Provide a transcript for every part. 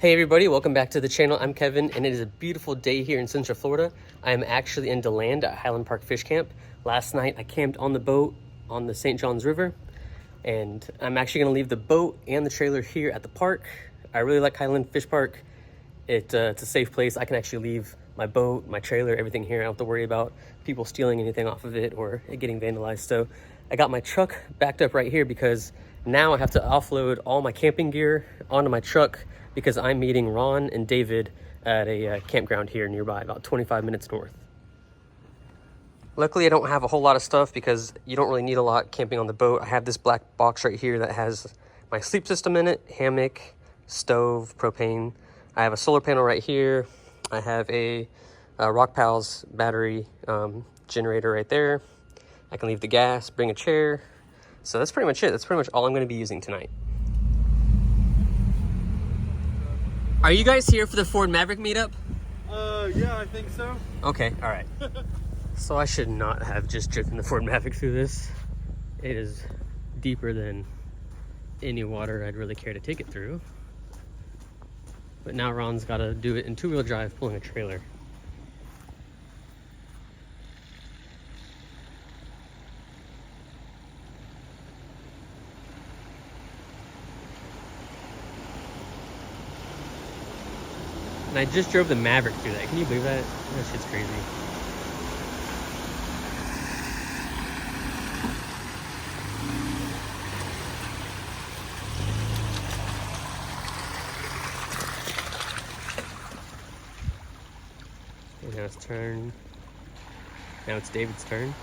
Hey everybody, welcome back to the channel. I'm Kevin and it is a beautiful day here in Central Florida. I am actually in DeLand at Highland Park Fish Camp. Last night I camped on the boat on the St. Johns River and I'm actually gonna leave the boat and the trailer here at the park. I really like Highland Fish Park. It's a safe place. I can actually leave my boat, my trailer, everything here. I don't have to worry about people stealing anything off of it or it getting vandalized. So I got my truck backed up right here because now I have to offload all my camping gear onto my truck because I'm meeting Ron and David at a campground here nearby, about 25 minutes north. Luckily, I don't have a whole lot of stuff because you don't really need a lot camping on the boat. I have this black box right here that has my sleep system in it, hammock, stove, propane. I have a solar panel right here. I have a Rock Pals battery generator right there. I can leave the gas, bring a chair. So that's pretty much it. That's pretty much all I'm gonna be using tonight. Are you guys here for the Ford Maverick meetup? Yeah, I think so. Okay, all right. So I should not have just driven the Ford Maverick through this. It is deeper than any water I'd really care to take it through. But now Ron's got to do it in two-wheel drive, pulling a trailer. And I just drove the Maverick through that. Can you believe that? That shit's crazy. Okay, now it's turn. Now it's David's turn.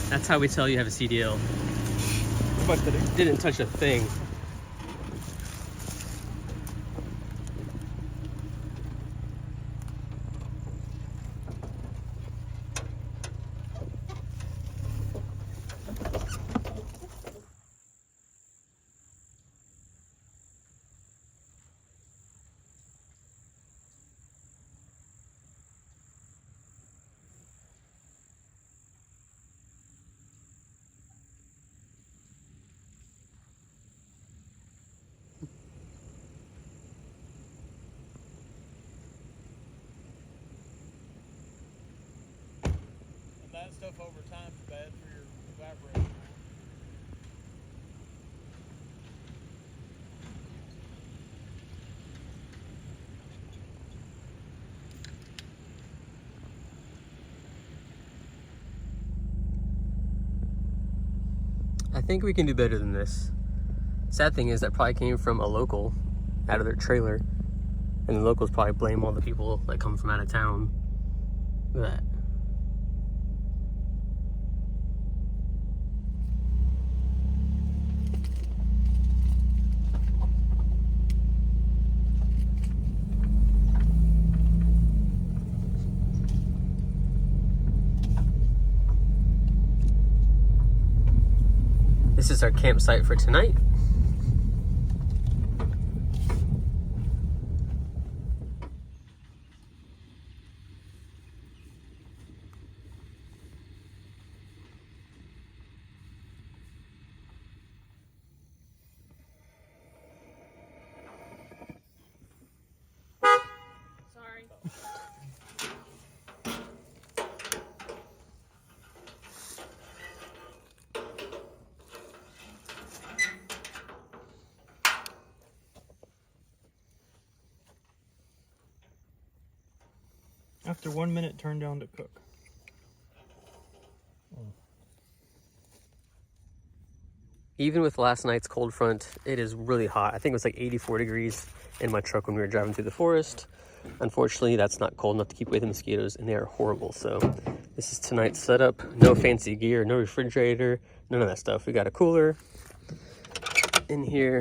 That's how we tell you have a CDL. What did it? Didn't touch a thing. That stuff over time is bad for your evaporator. I think we can do better than this. Sad thing is that probably came from a local out of their trailer, and the locals probably blame all the people that come from out of town for that. This is our campsite for tonight. After 1 minute, turn down to cook. Even with last night's cold front, it is really hot. I think it was like 84 degrees in my truck when we were driving through the forest. Unfortunately, that's not cold enough to keep away the mosquitoes, and they are horrible. So this is tonight's setup. No fancy gear, no refrigerator, none of that stuff. We got a cooler in here,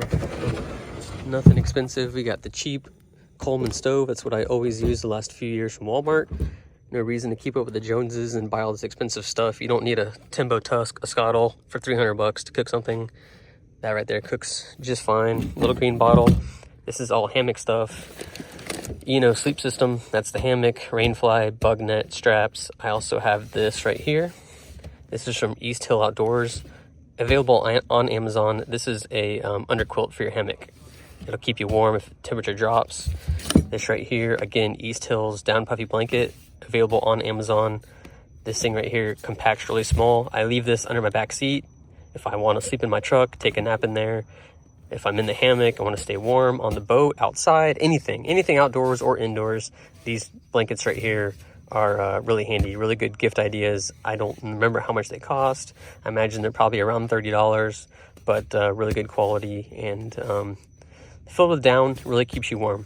nothing expensive. We got the cheap Coleman stove. That's what I always use the last few years from Walmart. No reason to keep up with the Joneses and buy all this expensive stuff. You don't need a Timbo Tusk, a skottle for 300 bucks to cook something. That right there cooks just fine. Little green bottle. This is all hammock stuff. Sleep system. That's the hammock, rainfly, bug net, straps. I also have this right here. This is from East Hill Outdoors. Available on Amazon. This is a underquilt for your hammock. It'll keep you warm if the temperature drops. This right here, again, East Hill's Down Puffy Blanket. Available on Amazon. This thing right here compacts really small. I leave this under my back seat if I want to sleep in my truck, take a nap in there. If I'm in the hammock, I want to stay warm on the boat, outside, anything outdoors or indoors. These blankets right here are really handy, really good gift ideas. I don't remember how much they cost. I imagine they're probably around $30, but really good quality, and filled with down, really keeps you warm.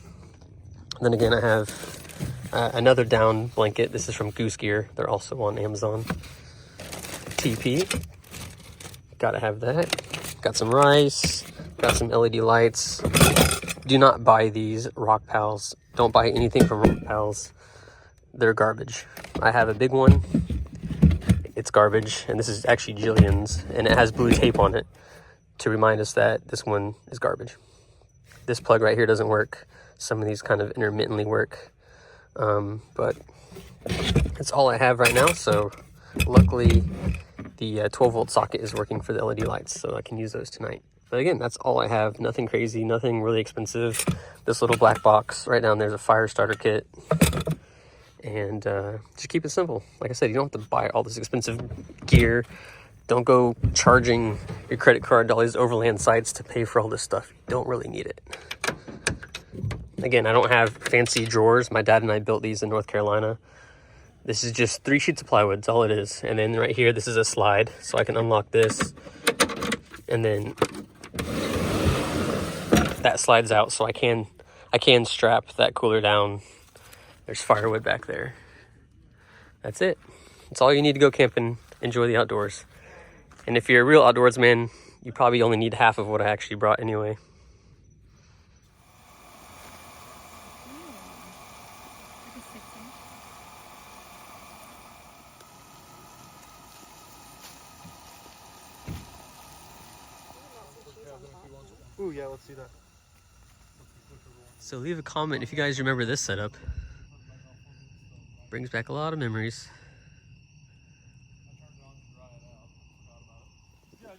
And then again, I have another down blanket. This is from Goose Gear. They're also on Amazon. TP. Gotta have that. Got some rice. Got some LED lights. Do not buy these Rock Pals. Don't buy anything from Rock Pals. They're garbage. I have a big one. It's garbage. And this is actually Jillian's. And it has blue tape on it to remind us that this one is garbage. This plug right here doesn't work. Some of these kind of intermittently work. But that's all I have right now. So luckily the 12-volt socket is working for the LED lights, so I can use those tonight. But again, that's all I have. Nothing crazy, nothing really expensive. This little black box right down there's a fire starter kit. And just keep it simple. Like I said, you don't have to buy all this expensive gear. Don't go charging your credit card to all these Overland sites to pay for all this stuff. You don't really need it. Again, I don't have fancy drawers. My dad and I built these in North Carolina. This is just 3 sheets of plywood. That's all it is. And then right here, this is a slide. So I can unlock this. And then that slides out. So I can strap that cooler down. There's firewood back there. That's it. That's all you need to go camping. Enjoy the outdoors. And if you're a real outdoorsman, you probably only need half of what I actually brought anyway. Ooh, yeah, let's see that. So leave a comment if you guys remember this setup. Brings back a lot of memories.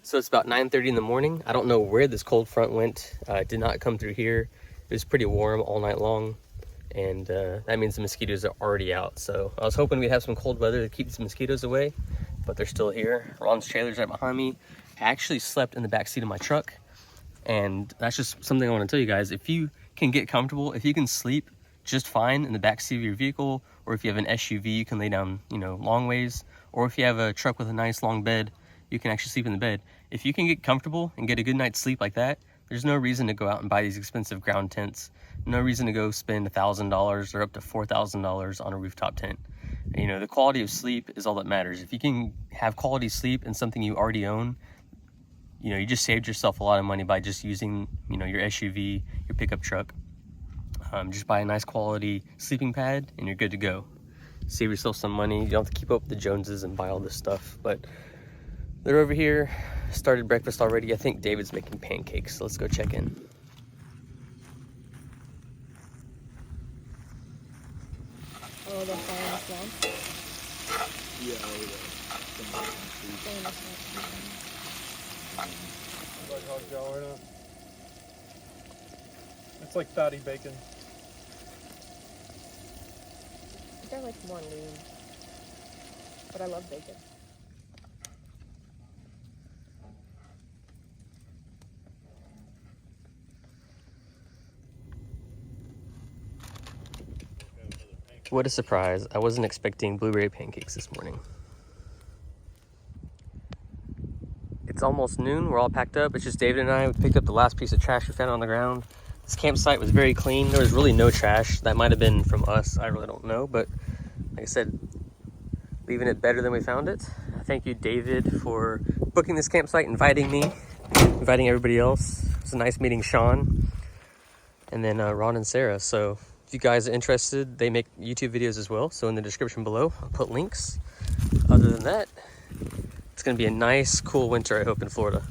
So it's about 9:30 in the morning. I don't know where this cold front went. It did not come through here. It was pretty warm all night long. And that means the mosquitoes are already out. So I was hoping we'd have some cold weather to keep these mosquitoes away, but they're still here. Ron's trailer's right behind me. I actually slept in the back seat of my truck. And that's just something I want to tell you guys. If you can get comfortable, if you can sleep just fine in the back seat of your vehicle, or if you have an SUV, you can lay down, long ways, or if you have a truck with a nice long bed, you can actually sleep in the bed. If you can get comfortable and get a good night's sleep like that, there's no reason to go out and buy these expensive ground tents. No reason to go spend $1,000 or up to $4,000 on a rooftop tent. The quality of sleep is all that matters. If you can have quality sleep in something you already own, you just saved yourself a lot of money by just using, your SUV, your pickup truck. Just buy a nice quality sleeping pad and you're good to go. Save yourself some money. You don't have to keep up with the Joneses and buy all this stuff. But they're over here. Started breakfast already. I think David's making pancakes. So let's go check in. Oh, the fire as well? Yeah, it's like fatty bacon. I think I like more lean, but I love bacon. What a surprise. I wasn't expecting blueberry pancakes this morning. It's almost noon. We're all packed up. It's just David and I. We picked up the last piece of trash we found on the ground. This campsite was very clean. There was really no trash. That might have been from us. I really don't know. But like I said, leaving it better than we found it. Thank you, David, for booking this campsite, inviting me, inviting everybody else. It was nice meeting Sean and then Ron and Sarah. So if you guys are interested, they make YouTube videos as well. So in the description below, I'll put links. Other than that, it's going to be a nice, cool winter, I hope, in Florida.